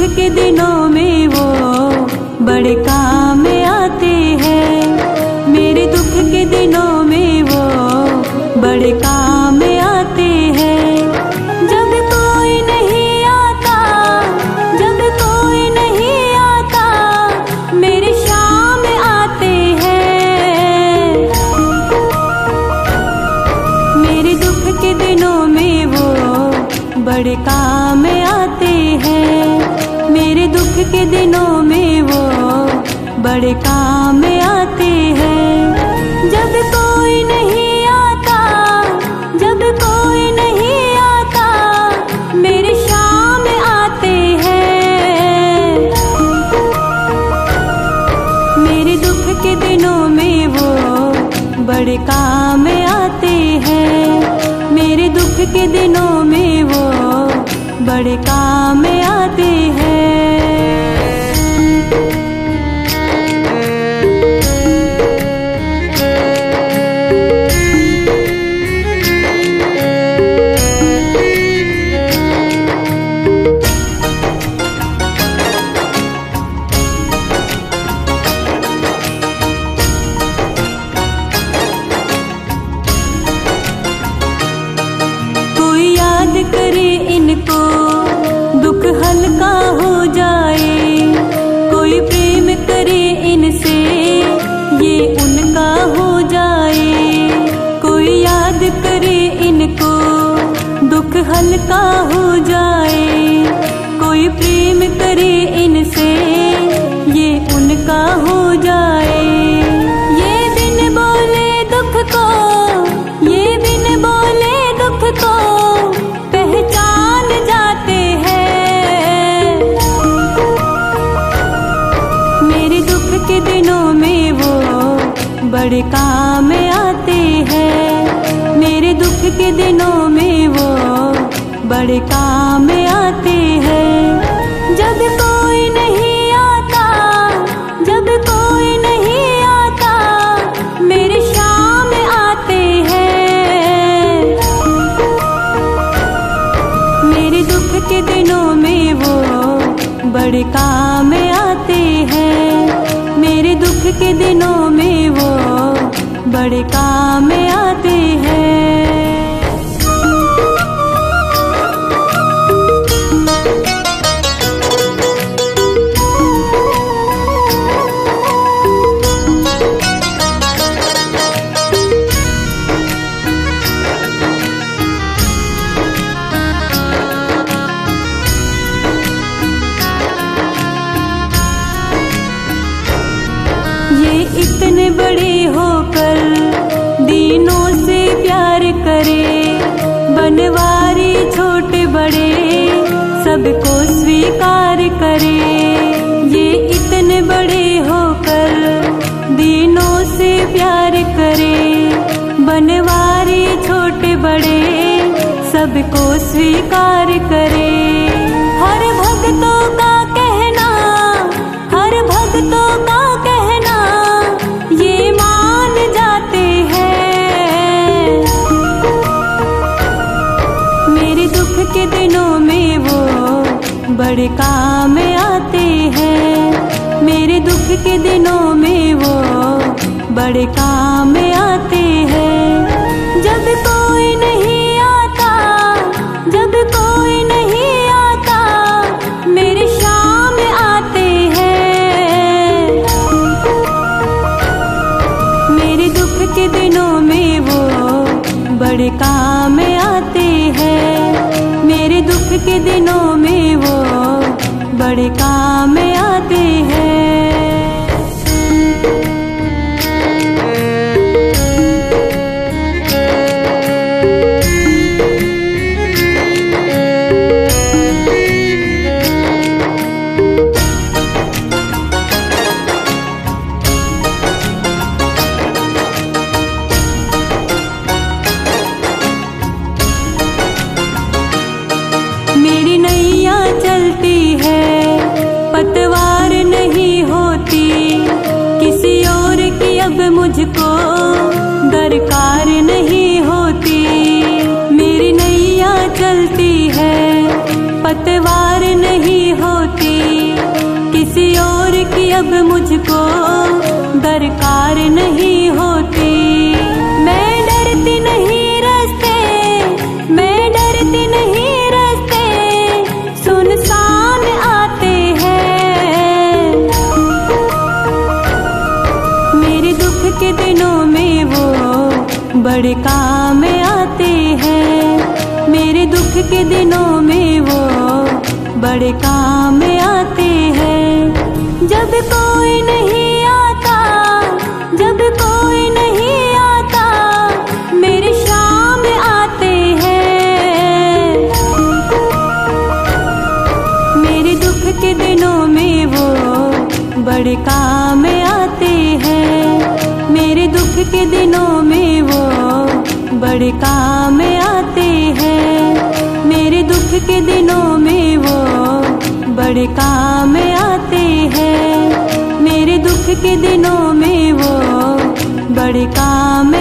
के दिनों में वो बड़े काम आते हैं। मेरे दुख के दिनों में वो बड़े काम आते हैं। जब कोई नहीं आता, जब कोई नहीं आता, मेरे शाम आते हैं। मेरे दुख के दिनों में वो बड़े काम आते हैं। मेरे दुख के दिनों में वो बड़े काम आते हैं। जब कोई नहीं आता, जब कोई नहीं आता, मेरे शाम आते हैं। मेरे दुख के दिनों में वो बड़े काम आते हैं। मेरे दुख के दिनों में वो बड़े काम आते हैं। कोई याद करे इनको, दुख हल्का हो जाए। कोई प्रेम करे इनसे, ये उनका हो जाए। कोई याद करे इनको, दुख हल्का हो जाए। कोई प्रेम करे इनसे, ये उनका हो जाए। ये बिन बोले दुख को, ये बिन बोले दुख को पहचान जाते हैं। मेरे दुख के दिनों में वो बड़े काम आते हैं। मेरे दुख के दिनों में वो बड़े काम आते हैं। जब कोई नहीं आता, जब कोई नहीं आता, मेरे शाम आते हैं। मेरे दुख के दिनों में वो बड़े काम आते हैं। मेरे दुख के दिनों में वो बड़े काम आते हैं। ये इतने बड़े होकर दीनों से प्यार करे। बनवारी छोटे बड़े सबको स्वीकार करे। ये इतने बड़े होकर दीनों से प्यार करे। बनवारी छोटे बड़े सबको स्वीकार करे। हर भक्तों का कहना, हर भक्तों का कहना ये मान जाते हैं। मेरे दुख के दिनों में वो बड़े काम आते हैं। मेरे दुख के दिनों में वो बड़े काम आते हैं। जब कोई नहीं आता, जब कोई नहीं आता, मेरे शाम आते हैं। मेरे दुख के दिनों में वो बड़े काम आते हैं। मेरे दुख के दिनों में वो बड़े काम आते हैं। मेरी नैया चलती है, पतवार नहीं होती। किसी और की अब मुझको दरकार नहीं होती। मेरी नैया चलती है, पतवार नहीं होती। अब मुझको दरकार नहीं होती। मैं डरती नहीं रास्ते, मैं डरती नहीं रास्ते सुनसान आते हैं। मेरे दुख के दिनों में वो बड़े काम आते हैं। मेरे दुख के दिनों में वो बड़े काम आते हैं। जब कोई नहीं आता, जब कोई नहीं आता, मेरे शाम आते हैं। मेरे दुख के दिनों में वो बड़े काम आते हैं। मेरे दुख के दिनों में वो बड़े काम आते हैं। मेरे दुख के दिनों में वो बड़े काम आते हैं। मेरे दुख के दिनों में वो बड़े काम